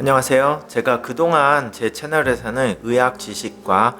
안녕하세요. 제가 그동안 제 채널에서는 의학 지식과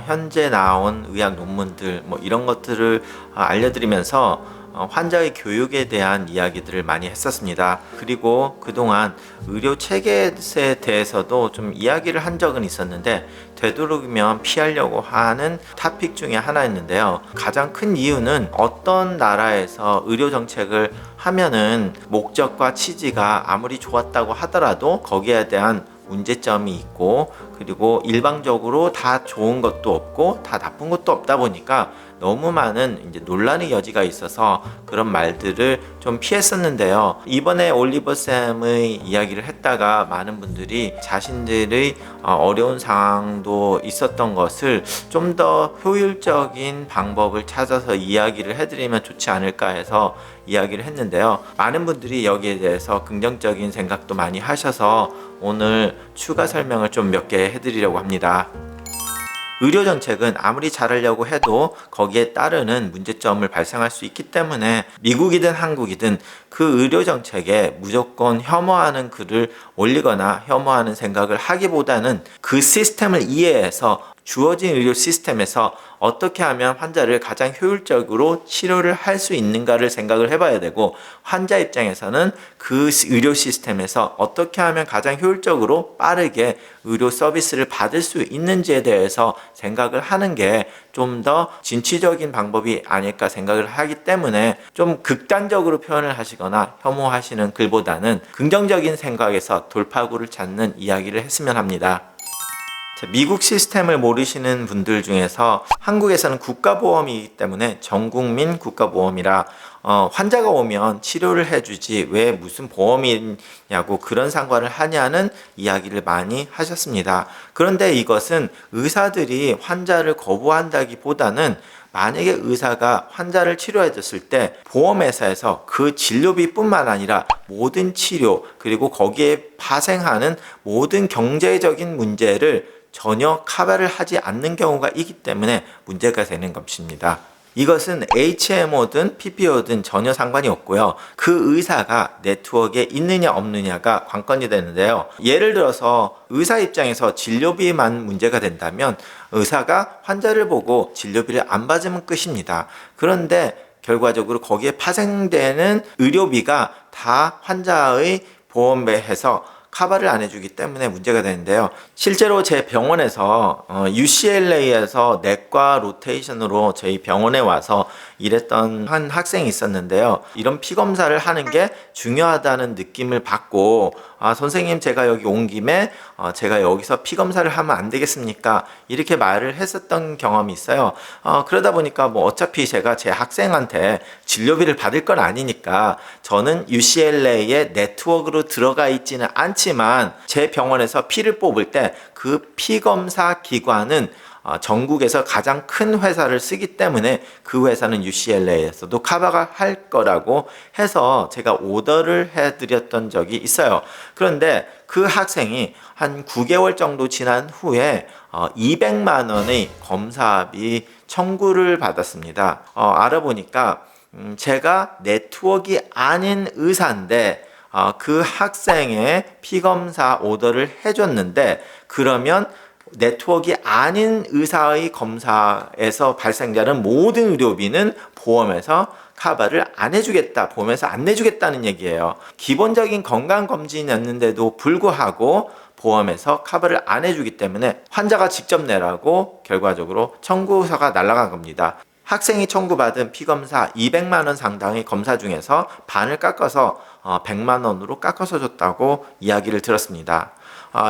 현재 나온 의학 논문들 이런 것들을 알려드리면서 환자의 교육에 대한 이야기들을 많이 했었습니다. 그리고 그동안 의료 체계에 대해서도 좀 이야기를 한 적은 있었는데 되도록이면 피하려고 하는 토픽 중에 하나였는데요. 가장 큰 이유는 어떤 나라에서 의료 정책을 하면은 목적과 취지가 아무리 좋았다고 하더라도 거기에 대한 문제점이 있고, 그리고 일방적으로 다 좋은 것도 없고 다 나쁜 것도 없다 보니까 너무 많은 이제 논란의 여지가 있어서 그런 말들을 좀 피했었는데요. 이번에 올리버쌤의 이야기를 했다가 많은 분들이 자신들의 어려운 상황도 있었던 것을 좀 더 효율적인 방법을 찾아서 이야기를 해드리면 좋지 않을까 해서 이야기를 했는데요. 많은 분들이 여기에 대해서 긍정적인 생각도 많이 하셔서 오늘 추가 설명을 좀 몇 개 해드리려고 합니다. 의료 정책은 아무리 잘하려고 해도 거기에 따르는 문제점을 발생할 수 있기 때문에 미국이든 한국이든 그 의료 정책에 무조건 혐오하는 글을 올리거나 혐오하는 생각을 하기보다는 그 시스템을 이해해서 주어진 의료 시스템에서 어떻게 하면 환자를 가장 효율적으로 치료를 할 수 있는가를 생각을 해봐야 되고, 환자 입장에서는 그 의료 시스템에서 어떻게 하면 가장 효율적으로 빠르게 의료 서비스를 받을 수 있는지에 대해서 생각을 하는 게 좀 더 진취적인 방법이 아닐까 생각을 하기 때문에 좀 극단적으로 표현을 하시거나 혐오하시는 글보다는 긍정적인 생각에서 돌파구를 찾는 이야기를 했으면 합니다. 미국 시스템을 모르시는 분들 중에서 한국에서는 국가보험이기 때문에 전국민 국가보험이라 환자가 오면 치료를 해주지 왜 무슨 보험이냐고 그런 상관을 하냐는 이야기를 많이 하셨습니다. 그런데 이것은 의사들이 환자를 거부한다기보다는 만약에 의사가 환자를 치료해 줬을 때 보험회사에서 그 진료비뿐만 아니라 모든 치료 그리고 거기에 파생하는 모든 경제적인 문제를 전혀 커버를 하지 않는 경우가 있기 때문에 문제가 되는 것입니다. 이것은 HMO든 PPO든 전혀 상관이 없고요. 그 의사가 네트워크에 있느냐 없느냐가 관건이 되는데요. 예를 들어서 의사 입장에서 진료비만 문제가 된다면 의사가 환자를 보고 진료비를 안 받으면 끝입니다. 그런데 결과적으로 거기에 파생되는 의료비가 다 환자의 보험에서 커버를 안 해주기 때문에 문제가 되는데요. 실제로 제 병원에서 UCLA에서 내과 로테이션으로 저희 병원에 와서 일했던 한 학생이 있었는데요. 이런 피검사를 하는 게 중요하다는 느낌을 받고 선생님 제가 여기 온 김에 제가 여기서 피검사를 하면 안 되겠습니까? 이렇게 말을 했었던 경험이 있어요. 그러다 보니까 어차피 제가 제 학생한테 진료비를 받을 건 아니니까 저는 UCLA의 네트워크로 들어가 있지는 않지만 제 병원에서 피를 뽑을 때 그 피검사 기관은 전국에서 가장 큰 회사를 쓰기 때문에 그 회사는 UCLA에서도 커버가 할 거라고 해서 제가 오더를 해드렸던 적이 있어요. 그런데 그 학생이 한 9개월 정도 지난 후에 200만 원의 검사비 청구를 받았습니다. 알아보니까 제가 네트워크가 아닌 의사인데 그 학생의 피검사 오더를 해줬는데, 그러면 네트워크가 아닌 의사의 검사에서 발생되는 모든 의료비는 보험에서 커버를 안 해주겠다, 보험에서 안 내주겠다는 얘기예요. 기본적인 건강검진이었는데도 불구하고 보험에서 커버를 안 해주기 때문에 환자가 직접 내라고 결과적으로 청구서가 날아간 겁니다. 학생이 청구받은 피검사 200만 원 상당의 검사 중에서 반을 깎아서 100만 원으로 깎아서 줬다고 이야기를 들었습니다.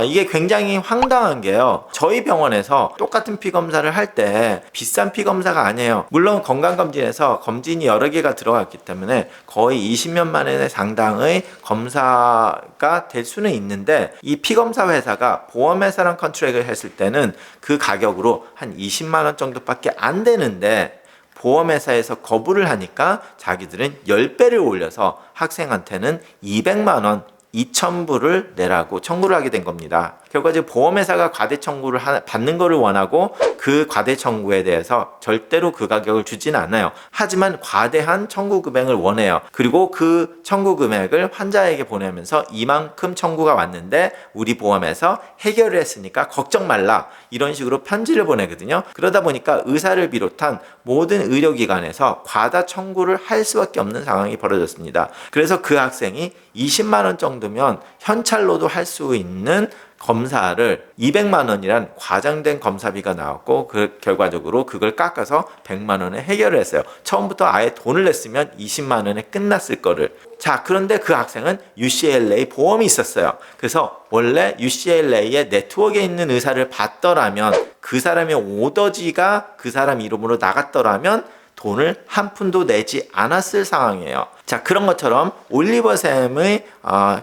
이게 굉장히 황당한 게요. 저희 병원에서 똑같은 피검사를 할 때 비싼 피검사가 아니에요. 물론 건강검진에서 검진이 여러 개가 들어갔기 때문에 거의 20년만 원의 상당의 검사가 될 수는 있는데, 이 피검사 회사가 보험회사랑 컨트랙을 했을 때는 그 가격으로 한 20만 원 정도밖에 안 되는데 보험회사에서 거부를 하니까 자기들은 10배를 올려서 학생한테는 200만 원 2,000불을 내라고 청구를 하게 된 겁니다. 결과적으로 보험회사가 과대 청구를 받는 거를 원하고 그 과대 청구에 대해서 절대로 그 가격을 주진 않아요. 하지만 과대한 청구 금액을 원해요. 그리고 그 청구 금액을 환자에게 보내면서 이만큼 청구가 왔는데 우리 보험에서 해결을 했으니까 걱정 말라, 이런 식으로 편지를 보내거든요. 그러다 보니까 의사를 비롯한 모든 의료기관에서 과다 청구를 할 수밖에 없는 상황이 벌어졌습니다. 그래서 그 학생이 20만 원 정도면 현찰로도 할 수 있는 검사를 200만 원이란 과장된 검사비가 나왔고, 그 결과적으로 그걸 깎아서 100만 원에 해결을 했어요. 처음부터 아예 돈을 냈으면 20만 원에 끝났을 거를. 자, 그런데 그 학생은 UCLA 보험이 있었어요. 그래서 원래 UCLA의 네트워크에 있는 의사를 봤더라면, 그 사람의 오더지가 그 사람 이름으로 나갔더라면 돈을 한 푼도 내지 않았을 상황이에요. 자, 그런 것처럼 올리버 샘의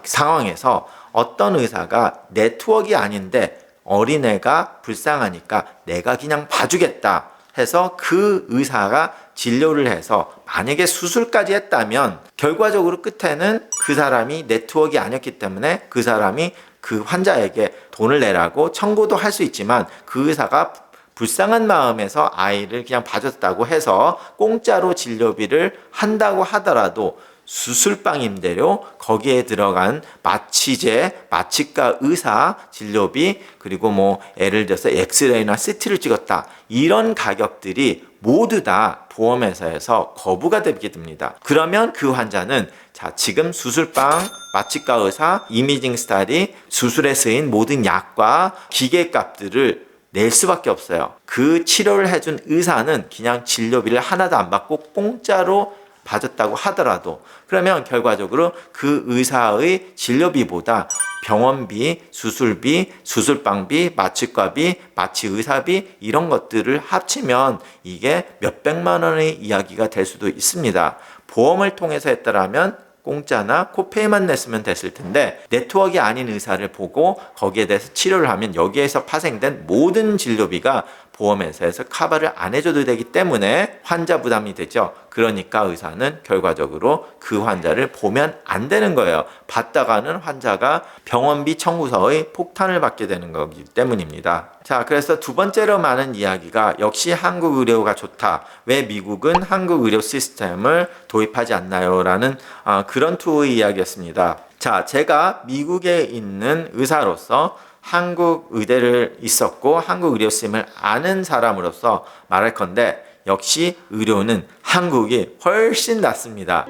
상황에서 어떤 의사가 네트워크가 아닌데 어린애가 불쌍하니까 내가 그냥 봐주겠다 해서 그 의사가 진료를 해서 만약에 수술까지 했다면 결과적으로 끝에는 그 사람이 네트워크가 아니었기 때문에 그 사람이 그 환자에게 돈을 내라고 청구도 할 수 있지만, 그 의사가 불쌍한 마음에서 아이를 그냥 봐줬다고 해서 공짜로 진료비를 한다고 하더라도 수술방 임대료, 거기에 들어간 마취제, 마취과 의사 진료비, 그리고 뭐 예를 들어서 엑스레이나 CT를 찍었다, 이런 가격들이 모두 다 보험회사에서 거부가 되게 됩니다. 그러면 그 환자는 자, 지금 수술방, 마취과 의사, 이미징 스타디, 수술에 쓰인 모든 약과 기계값들을 낼 수밖에 없어요. 그 치료를 해준 의사는 그냥 진료비를 하나도 안 받고 공짜로 봐줬다고 하더라도, 그러면 결과적으로 그 의사의 진료비보다 병원비, 수술비, 수술방비, 마취과비, 마취의사비, 이런 것들을 합치면 이게 몇백만 원의 이야기가 될 수도 있습니다. 보험을 통해서 했더라면 공짜나 코페이만 냈으면 됐을 텐데, 네트워크가 아닌 의사를 보고 거기에 대해서 치료를 하면 여기에서 파생된 모든 진료비가 보험회사에서 커버를 안 해줘도 되기 때문에 환자 부담이 되죠. 그러니까 의사는 결과적으로 그 환자를 보면 안 되는 거예요. 받다가는 환자가 병원비 청구서의 폭탄을 받게 되는 거기 때문입니다. 자, 그래서 두 번째로 많은 이야기가 역시 한국 의료가 좋다, 왜 미국은 한국 의료 시스템을 도입하지 않나요? 라는 그런 투의 이야기였습니다. 자, 제가 미국에 있는 의사로서 한국 의대를 있었고 한국 의료 시스템을 아는 사람으로서 말할 건데, 역시 의료는 한국이 훨씬 낫습니다.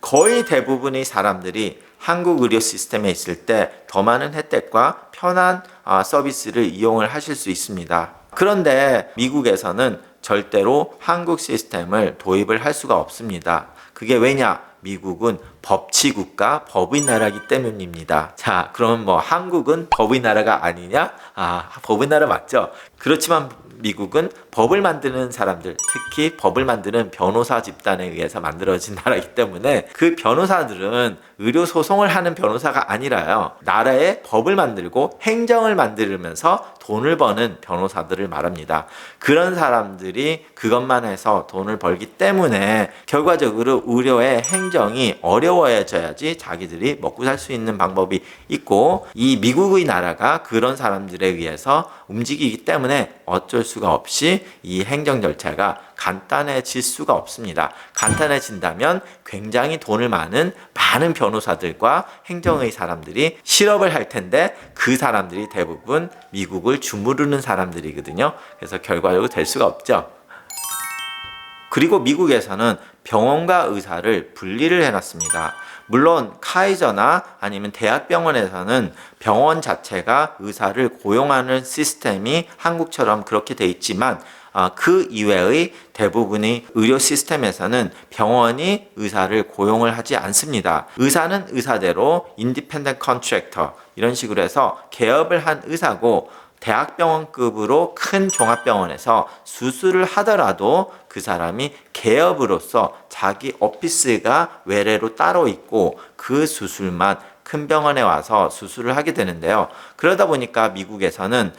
거의 대부분의 사람들이 한국 의료 시스템에 있을 때 더 많은 혜택과 편한 서비스를 이용을 하실 수 있습니다. 그런데 미국에서는 절대로 한국 시스템을 도입을 할 수가 없습니다. 그게 왜냐? 미국은 법치국가, 법의 나라이기 때문입니다. 자, 그럼 뭐 한국은 법의 나라가 아니냐? 법의 나라 맞죠? 그렇지만 미국은 법을 만드는 사람들, 특히 법을 만드는 변호사 집단에 의해서 만들어진 나라이기 때문에 그 변호사들은 의료 소송을 하는 변호사가 아니라요, 나라의 법을 만들고 행정을 만들면서 돈을 버는 변호사들을 말합니다. 그런 사람들이 그것만 해서 돈을 벌기 때문에 결과적으로 의료의 행정이 어려워져야지 자기들이 먹고 살 수 있는 방법이 있고, 이 미국의 나라가 그런 사람들에 의해서 움직이기 때문에 어쩔 수가 없이 이 행정 절차가 간단해질 수가 없습니다. 간단해진다면 굉장히 돈을 많은 변호사들과 행정의 사람들이 실업을 할 텐데, 그 사람들이 대부분 미국을 주무르는 사람들이거든요. 그래서 결과적으로 될 수가 없죠. 그리고 미국에서는 병원과 의사를 분리를 해놨습니다. 물론 카이저나 아니면 대학병원에서는 병원 자체가 의사를 고용하는 시스템이 한국처럼 그렇게 돼 있지만, 그 이외의 대부분의 의료 시스템에서는 병원이 의사를 고용을 하지 않습니다. 의사는 의사대로 인디펜던트 컨트랙터, 이런 식으로 해서 개업을 한 의사고, 대학병원급으로 큰 종합병원에서 수술을 하더라도 그 사람이 개업으로서 자기 오피스가 외래로 따로 있고 그 수술만 큰 병원에 와서 수술을 하게 되는데요. 그러다 보니까 미국에서는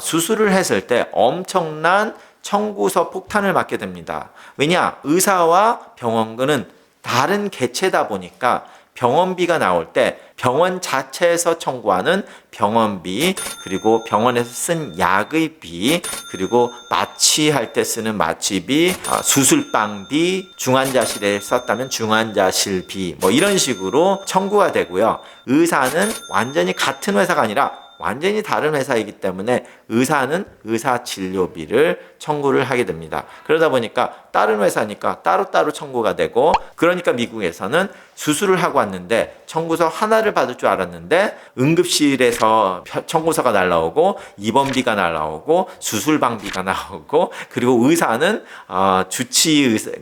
수술을 했을 때 엄청난 청구서 폭탄을 맞게 됩니다. 왜냐? 의사와 병원은 다른 개체다 보니까 병원비가 나올 때 병원 자체에서 청구하는 병원비, 그리고 병원에서 쓴 약의 비, 그리고 마취할 때 쓰는 마취비, 수술방비, 중환자실에 썼다면 중환자실비, 뭐 이런 식으로 청구가 되고요. 의사는 완전히 같은 회사가 아니라 완전히 다른 회사이기 때문에 의사는 의사 진료비를 청구를 하게 됩니다. 그러다 보니까 다른 회사니까 따로따로 청구가 되고, 그러니까 미국에서는 수술을 하고 왔는데 청구서 하나를 받을 줄 알았는데 응급실에서 청구서가 날라오고 입원비가 날라오고 수술방비가 나오고, 그리고 의사는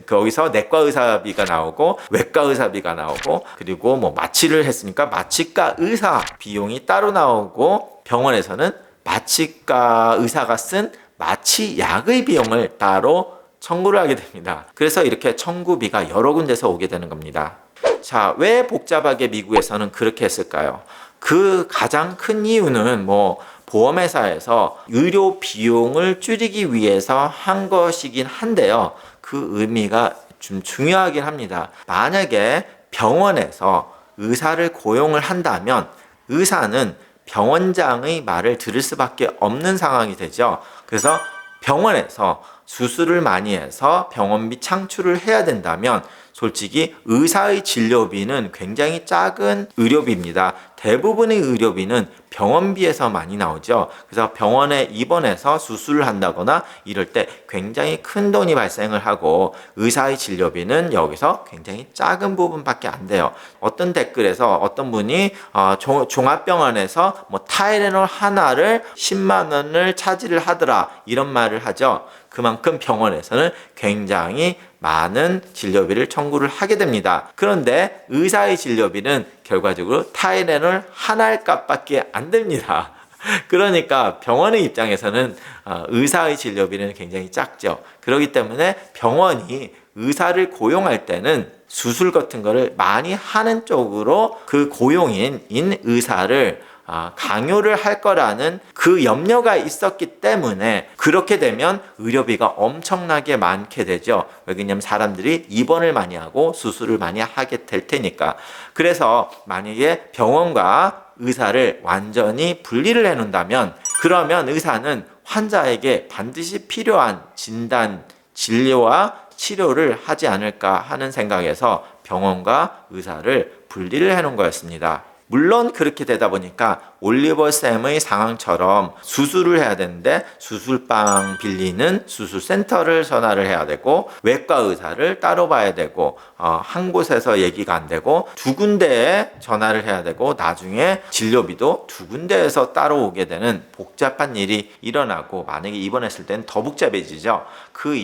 거기서 내과 의사비가 나오고 외과 의사비가 나오고, 그리고 뭐 마취를 했으니까 마취과 의사 비용이 따로 나오고, 병원에서는 마취과 의사가 쓴 마취약의 비용을 따로 청구를 하게 됩니다. 그래서 이렇게 청구비가 여러 군데서 오게 되는 겁니다. 자, 왜 복잡하게 미국에서는 그렇게 했을까요? 그 가장 큰 이유는 보험회사에서 의료 비용을 줄이기 위해서 한 것이긴 한데요. 그 의미가 좀 중요하긴 합니다. 만약에 병원에서 의사를 고용을 한다면 의사는 병원장의 말을 들을 수밖에 없는 상황이 되죠. 그래서 병원에서 수술을 많이 해서 병원비 창출을 해야 된다면 솔직히 의사의 진료비는 굉장히 작은 의료비입니다. 대부분의 의료비는 병원비에서 많이 나오죠. 그래서 병원에 입원해서 수술을 한다거나 이럴 때 굉장히 큰 돈이 발생을 하고, 의사의 진료비는 여기서 굉장히 작은 부분밖에 안 돼요. 어떤 댓글에서 어떤 분이 종합병원에서 타이레놀 하나를 10만 원을 차지를 하더라, 이런 말을 하죠. 그만큼 병원에서는 굉장히 많은 진료비를 청구를 하게 됩니다. 그런데 의사의 진료비는 결과적으로 타이레놀 하나의 값밖에 안 됩니다. 그러니까 병원의 입장에서는 의사의 진료비는 굉장히 작죠. 그렇기 때문에 병원이 의사를 고용할 때는 수술 같은 거를 많이 하는 쪽으로 그 고용인 의사를 강요를 할 거라는 그 염려가 있었기 때문에, 그렇게 되면 의료비가 엄청나게 많게 되죠. 왜냐하면 사람들이 입원을 많이 하고 수술을 많이 하게 될 테니까. 그래서 만약에 병원과 의사를 완전히 분리를 해놓는다면, 그러면 의사는 환자에게 반드시 필요한 진단, 진료와 치료를 하지 않을까 하는 생각에서 병원과 의사를 분리를 해놓은 거였습니다. 물론 그렇게 되다 보니까 올리버 쌤의 상황처럼 수술을 해야 되는데 수술방 빌리는 수술센터를 전화를 해야 되고, 외과 의사를 따로 봐야 되고, 한 곳에서 얘기가 안 되고 두 군데에 전화를 해야 되고, 나중에 진료비도 두 군데에서 따로 오게 되는 복잡한 일이 일어나고, 만약에 입원했을 때는 더 복잡해지죠. 큰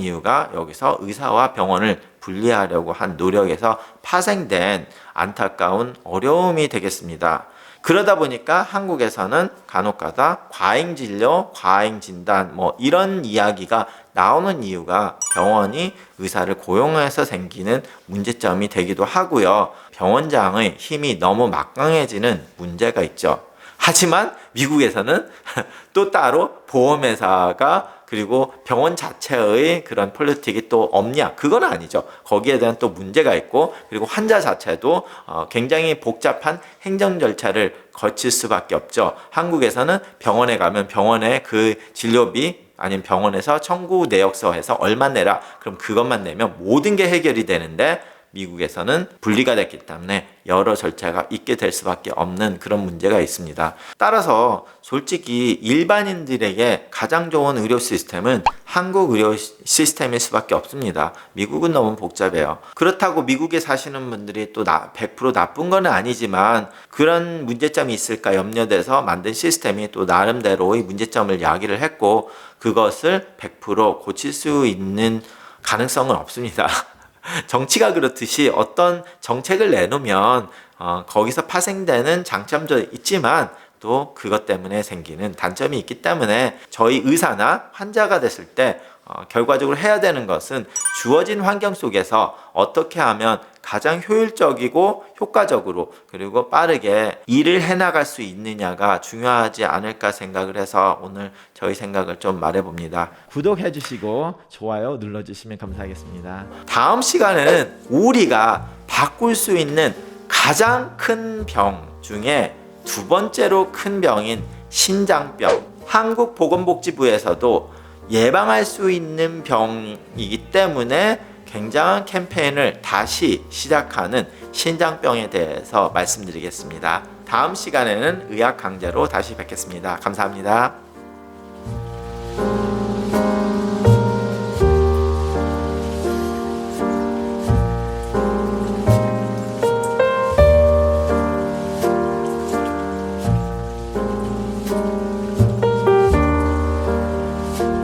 이유가 여기서 의사와 병원을 분리하려고 한 노력에서 파생된 안타까운 어려움이 되겠습니다. 그러다 보니까 한국에서는 간혹가다 과잉진료, 과잉진단 이런 이야기가 나오는 이유가 병원이 의사를 고용해서 생기는 문제점이 되기도 하고요. 병원장의 힘이 너무 막강해지는 문제가 있죠. 하지만 미국에서는 또 따로 보험회사가, 그리고 병원 자체의 그런 폴리틱이 또 없냐? 그건 아니죠. 거기에 대한 또 문제가 있고, 그리고 환자 자체도 굉장히 복잡한 행정 절차를 거칠 수밖에 없죠. 한국에서는 병원에 가면 병원에 그 진료비, 아니면 병원에서 청구 내역서에서 얼마 내라, 그럼 그것만 내면 모든 게 해결이 되는데, 미국에서는 분리가 됐기 때문에 여러 절차가 있게 될 수밖에 없는 그런 문제가 있습니다. 따라서 솔직히 일반인들에게 가장 좋은 의료 시스템은 한국 의료 시스템일 수밖에 없습니다. 미국은 너무 복잡해요. 그렇다고 미국에 사시는 분들이 또 100% 나쁜 건 아니지만, 그런 문제점이 있을까 염려돼서 만든 시스템이 또 나름대로의 문제점을 야기를 했고, 그것을 100% 고칠 수 있는 가능성은 없습니다. 정치가 그렇듯이 어떤 정책을 내놓으면 거기서 파생되는 장점도 있지만 또 그것 때문에 생기는 단점이 있기 때문에, 저희 의사나 환자가 됐을 때 결과적으로 해야 되는 것은 주어진 환경 속에서 어떻게 하면 가장 효율적이고 효과적으로 그리고 빠르게 일을 해나갈 수 있느냐가 중요하지 않을까 생각을 해서 오늘 저희 생각을 좀 말해봅니다. 구독해 주시고 좋아요 눌러주시면 감사하겠습니다. 다음 시간에는 우리가 바꿀 수 있는 가장 큰 병 중에 두 번째로 큰 병인 신장병, 한국보건복지부에서도 예방할 수 있는 병이기 때문에 굉장한 캠페인을 다시 시작하는 신장병에 대해서 말씀드리겠습니다. 다음 시간에는 의학 강좌로 다시 뵙겠습니다. 감사합니다.